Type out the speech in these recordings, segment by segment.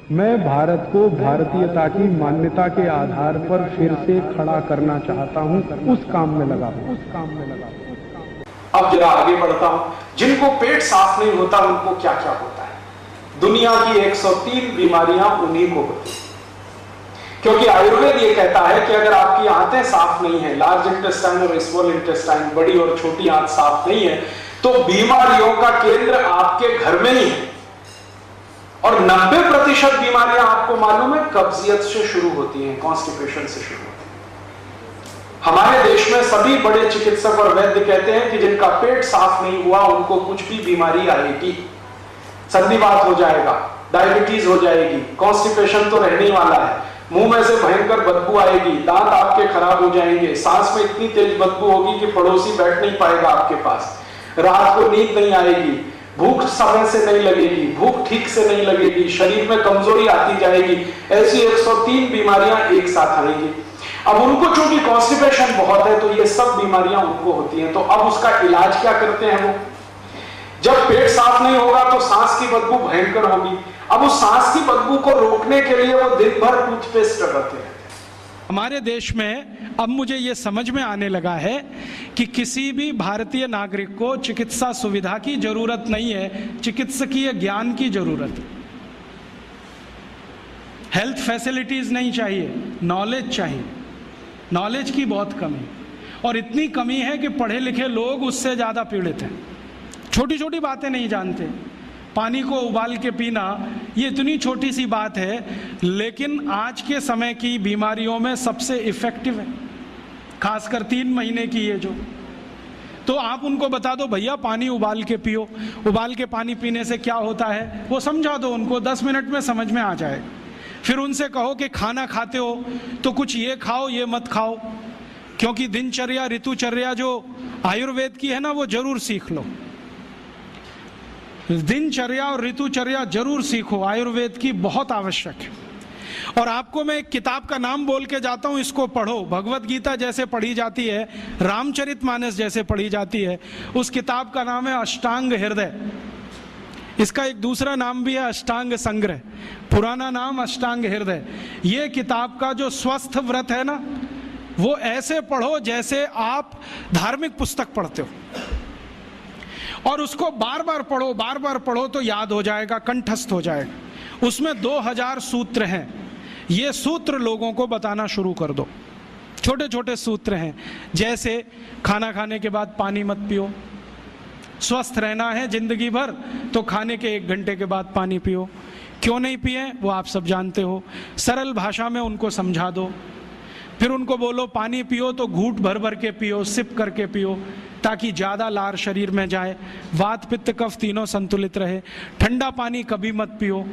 मैं भारत को भारतीयता की मान्यता के आधार पर फिर से खड़ा करना चाहता हूं, उस काम में लगा हूं। अब जरा आगे बढ़ता हूं। जिनको पेट साफ नहीं होता उनको क्या क्या होता है? दुनिया की 103 बीमारियां उन्हीं को होती है, क्योंकि आयुर्वेद ये कहता है कि अगर आपकी आंतें साफ नहीं है, लार्ज इंटेस्टाइन और स्मॉल इंटेस्टाइन, बड़ी और छोटी आंत साफ नहीं है, तो बीमारियों का केंद्र आपके घर में ही है। और 90% बीमारियां आपको मालूम है कब्जियत से शुरू होती हैं, कॉन्स्टिपेशन से शुरू होती है। हमारे देश में सभी बड़े चिकित्सक और वैद्य कहते हैं कि जिनका पेट साफ नहीं हुआ उनको कुछ भी बीमारी आएगी, संधिवात हो जाएगा, डायबिटीज हो जाएगी, कॉन्स्टिपेशन तो रहने वाला है, मुंह में से भयंकर बदबू आएगी, दांत आपके खराब हो जाएंगे, सांस में इतनी तेज बदबू होगी कि पड़ोसी बैठ नहीं पाएगा आपके पास, रात को नींद नहीं आएगी, भूख समय से नहीं लगेगी, भूख ठीक से नहीं लगेगी, शरीर में कमजोरी आती जाएगी। ऐसी 103 बीमारियां एक साथ आएंगी। अब उनको चूंकि कॉन्स्टिपेशन बहुत है तो ये सब बीमारियां उनको होती हैं। तो अब उसका इलाज क्या करते हैं वो? जब पेट साफ नहीं होगा तो सांस की बदबू भयंकर होगी। अब उस सांस की बदबू को रोकने के लिए वो दिन भर टूथपेस्ट लगाते हैं। हमारे देश में अब मुझे ये समझ में आने लगा है कि किसी भी भारतीय नागरिक को चिकित्सा सुविधा की जरूरत नहीं है, चिकित्सकीय ज्ञान की जरूरत है। हेल्थ फैसिलिटीज नहीं चाहिए, नॉलेज चाहिए। नॉलेज की बहुत कमी, और इतनी कमी है कि पढ़े लिखे लोग उससे ज़्यादा पीड़ित हैं। छोटी छोटी बातें नहीं जानते। पानी को उबाल के पीना ये इतनी छोटी सी बात है, लेकिन आज के समय की बीमारियों में सबसे इफेक्टिव है, खासकर 3 महीने की ये जो। तो आप उनको बता दो भैया पानी उबाल के पियो, उबाल के पानी पीने से क्या होता है वो समझा दो उनको, 10 मिनट में समझ में आ जाए। फिर उनसे कहो कि खाना खाते हो तो कुछ ये खाओ ये मत खाओ, क्योंकि दिनचर्या ऋतुचर्या जो आयुर्वेद की है ना वो जरूर सीख लो। दिनचर्या और ऋतुचर्या जरूर सीखो, आयुर्वेद की बहुत आवश्यक है। और आपको मैं एक किताब का नाम बोल के जाता हूं, इसको पढ़ो। भगवत गीता जैसे पढ़ी जाती है, रामचरितमानस जैसे पढ़ी जाती है, उस किताब का नाम है अष्टांग हृदय। इसका एक दूसरा नाम भी है अष्टांग संग्रह, पुराना नाम अष्टांग हृदय। ये किताब का जो स्वस्थ व्रत है ना, वो ऐसे पढ़ो जैसे आप धार्मिक पुस्तक पढ़ते हो, और उसको बार बार पढ़ो तो याद हो जाएगा, कंठस्थ हो जाएगा। उसमें 2000 सूत्र हैं। ये सूत्र लोगों को बताना शुरू कर दो। छोटे छोटे सूत्र हैं, जैसे खाना खाने के बाद पानी मत पियो, स्वस्थ रहना है जिंदगी भर तो खाने के 1 घंटे के बाद पानी पियो। क्यों नहीं पिए वो आप सब जानते हो, सरल भाषा में उनको समझा दो। फिर उनको बोलो पानी पियो तो घूंट भर भर के पियो, सिप करके पियो, ताकि ज़्यादा लार शरीर में जाए, वात पित्त कफ तीनों संतुलित रहे। ठंडा पानी कभी मत पियो।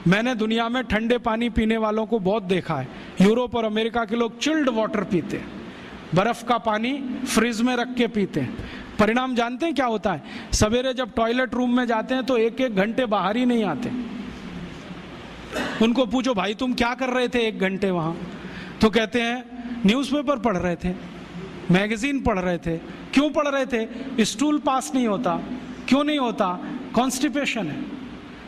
मैंने दुनिया में ठंडे पानी पीने वालों को बहुत देखा है। यूरोप और अमेरिका के लोग चिल्ड वाटर पीते हैं, बर्फ का पानी फ्रिज में रख के पीते हैं। परिणाम जानते हैं क्या होता है? सवेरे जब टॉयलेट रूम में जाते हैं तो 1-1 घंटे बाहर ही नहीं आते। उनको पूछो भाई तुम क्या कर रहे थे 1 घंटे वहां? तो कहते हैं न्यूज़पेपर पढ़ रहे थे, मैगजीन पढ़ रहे थे। क्यों पढ़ रहे थे? स्टूल पास नहीं होता। क्यों नहीं होता? कॉन्स्टिपेशन है,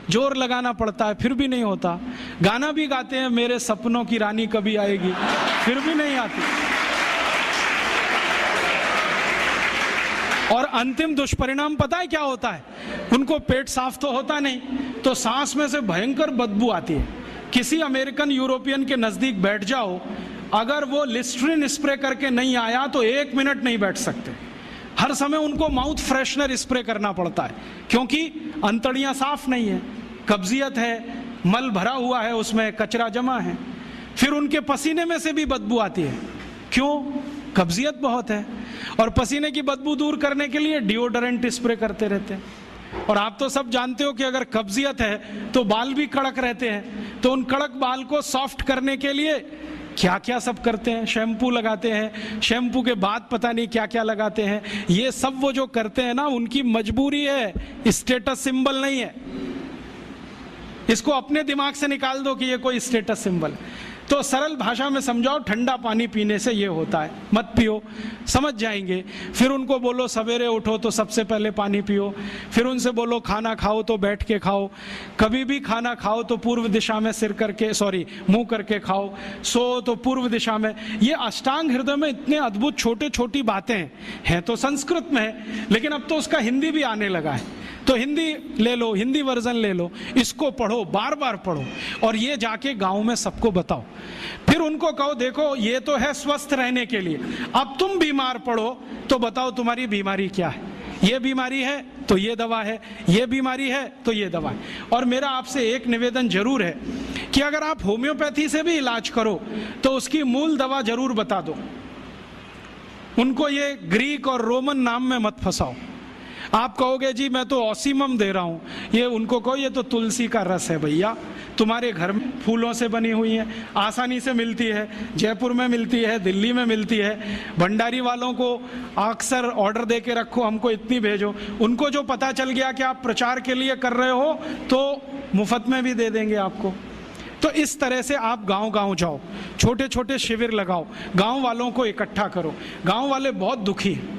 जोर लगाना पड़ता है फिर भी नहीं होता। गाना भी गाते हैं मेरे सपनों की रानी कभी आएगी, फिर भी नहीं आती। और अंतिम दुष्परिणाम पता है क्या होता है? उनको पेट साफ तो होता नहीं, तो सांस में से भयंकर बदबू आती है। किसी अमेरिकन यूरोपियन के नजदीक बैठ जाओ, अगर वो लिस्ट्रीन स्प्रे करके नहीं आया तो 1 मिनट नहीं बैठ सकते। हर समय उनको माउथ फ्रेशनर स्प्रे करना पड़ता है, क्योंकि अंतड़ियां साफ नहीं है, कब्जियत है, मल भरा हुआ है, उसमें कचरा जमा है। फिर उनके पसीने में से भी बदबू आती है। क्यों? कब्जियत बहुत है। और पसीने की बदबू दूर करने के लिए डिओडोरेंट स्प्रे करते रहते हैं। और आप तो सब जानते हो कि अगर कब्जियत है तो बाल भी कड़क रहते हैं, तो उन कड़क बाल को सॉफ्ट करने के लिए क्या क्या सब करते हैं। शैम्पू लगाते हैं, शैम्पू के बाद पता नहीं क्या क्या लगाते हैं। ये सब वो जो करते हैं ना, उनकी मजबूरी है, स्टेटस सिंबल नहीं है। इसको अपने दिमाग से निकाल दो कि ये कोई स्टेटस सिंबल है। तो सरल भाषा में समझाओ, ठंडा पानी पीने से ये होता है, मत पियो, समझ जाएंगे। फिर उनको बोलो सवेरे उठो तो सबसे पहले पानी पियो। फिर उनसे बोलो खाना खाओ तो बैठ के खाओ, कभी भी खाना खाओ तो पूर्व दिशा में मुंह करके खाओ, सो तो पूर्व दिशा में। ये अष्टांग हृदय में इतने अद्भुत छोटे छोटी बातें हैं तो संस्कृत में है, लेकिन अब तो उसका हिंदी भी आने लगा है। तो हिंदी ले लो, हिंदी वर्जन ले लो, इसको पढ़ो, बार बार पढ़ो, और ये जाके गांव में सबको बताओ। फिर उनको कहो देखो ये तो है स्वस्थ रहने के लिए, अब तुम बीमार पड़ो तो बताओ तुम्हारी बीमारी क्या है। ये बीमारी है तो ये दवा है, ये बीमारी है तो ये दवा है। और मेरा आपसे एक निवेदन जरूर है कि अगर आप होम्योपैथी से भी इलाज करो तो उसकी मूल दवा जरूर बता दो। उनको ये ग्रीक और रोमन नाम में मत फंसाओ। आप कहोगे जी मैं तो ऑसीमम दे रहा हूं, ये उनको कहो ये तो तुलसी का रस है भैया, तुम्हारे घर में फूलों से बनी हुई है, आसानी से मिलती है, जयपुर में मिलती है, दिल्ली में मिलती है। भंडारी वालों को अक्सर ऑर्डर दे के रखो, हमको इतनी भेजो। उनको जो पता चल गया कि आप प्रचार के लिए कर रहे हो तो मुफ्त में भी दे देंगे आपको। तो इस तरह से आप गांव गांव जाओ, छोटे छोटे शिविर लगाओ, गांव वालों को इकट्ठा करो। गांव वाले बहुत दुखी हैं,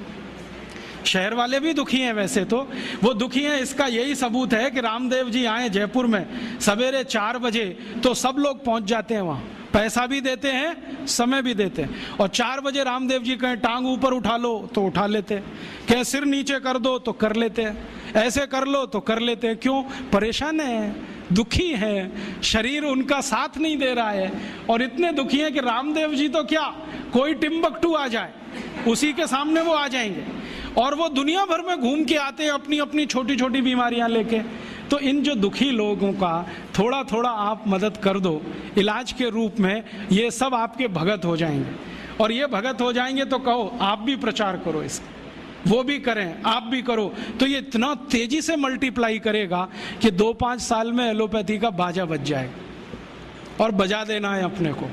शहर वाले भी दुखी हैं, वैसे तो वो दुखी हैं। इसका यही सबूत है कि रामदेव जी आए जयपुर में सवेरे 4 बजे तो सब लोग पहुंच जाते हैं वहां, पैसा भी देते हैं, समय भी देते हैं। और 4 बजे रामदेव जी कहें टांग ऊपर उठा लो तो उठा लेते हैं, कहें सिर नीचे कर दो तो कर लेते हैं, ऐसे कर लो तो कर लेते हैं। क्यों? परेशान है, दुखी है, शरीर उनका साथ नहीं दे रहा है। और इतने दुखी हैं कि रामदेव जी तो क्या, कोई टिम्बकटू आ जाए उसी के सामने वो आ जाएंगे, और वो दुनिया भर में घूम के आते हैं अपनी अपनी छोटी छोटी बीमारियां लेके। तो इन जो दुखी लोगों का थोड़ा थोड़ा आप मदद कर दो इलाज के रूप में, ये सब आपके भगत हो जाएंगे। और ये भगत हो जाएंगे तो कहो आप भी प्रचार करो इसका, वो भी करें, आप भी करो, तो ये इतना तेजी से मल्टीप्लाई करेगा कि 2-5 साल में एलोपैथी का बाजा बज जाएगा। और बजा देना है अपने को,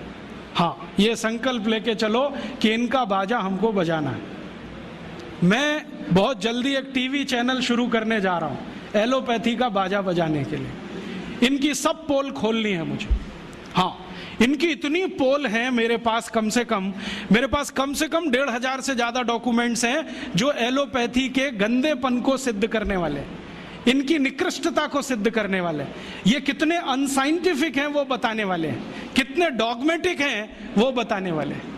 हाँ, ये संकल्प लेके चलो कि इनका बाजा हमको बजाना है। मैं बहुत जल्दी एक टीवी चैनल शुरू करने जा रहा हूं एलोपैथी का बाजा बजाने के लिए। इनकी सब पोल खोलनी है मुझे, हाँ, इनकी इतनी पोल हैं मेरे पास, कम से कम 1,500 से ज्यादा डॉक्यूमेंट्स हैं जो एलोपैथी के गंदेपन को सिद्ध करने वाले, इनकी निकृष्टता को सिद्ध करने वाले, ये कितने अनसाइंटिफिक हैं वो बताने वाले हैं, कितने डॉगमेटिक हैं वो बताने वाले हैं।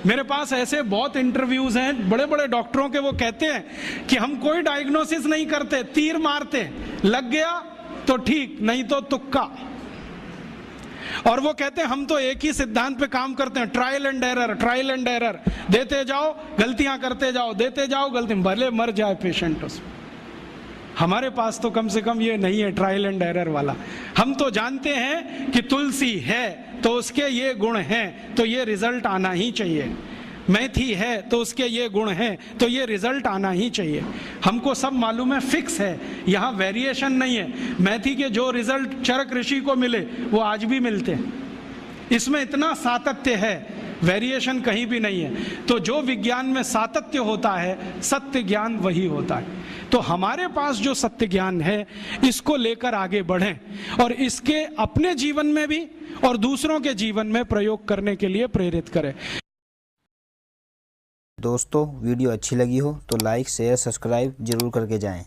मेरे पास ऐसे बहुत इंटरव्यूज हैं बड़े बड़े डॉक्टरों के, वो कहते हैं कि हम कोई डायग्नोसिस नहीं करते, तीर मारते, लग गया तो ठीक, नहीं तो तुक्का। और वो कहते हैं हम तो एक ही सिद्धांत पे काम करते हैं, ट्रायल एंड एरर, देते जाओ गलतियां करते जाओ, देते जाओ गलती, भले मर जाए पेशेंट उसमें। हमारे पास तो कम से कम ये नहीं है ट्रायल एंड एरर वाला। हम तो जानते हैं कि तुलसी है तो उसके ये गुण हैं तो ये रिजल्ट आना ही चाहिए, मेथी है तो उसके ये गुण हैं तो ये रिजल्ट आना ही चाहिए। हमको सब मालूम है, फिक्स है, यहाँ वेरिएशन नहीं है। मेथी के जो रिजल्ट चरक ऋषि को मिले वो आज भी मिलते हैं, इसमें इतना सातत्य है, वेरिएशन कहीं भी नहीं है। तो जो विज्ञान में सातत्य होता है, सत्य ज्ञान वही होता है। तो हमारे पास जो सत्य ज्ञान है इसको लेकर आगे बढ़ें और इसके अपने जीवन में भी और दूसरों के जीवन में प्रयोग करने के लिए प्रेरित करें। दोस्तों वीडियो अच्छी लगी हो तो लाइक शेयर सब्सक्राइब जरूर करके जाएं।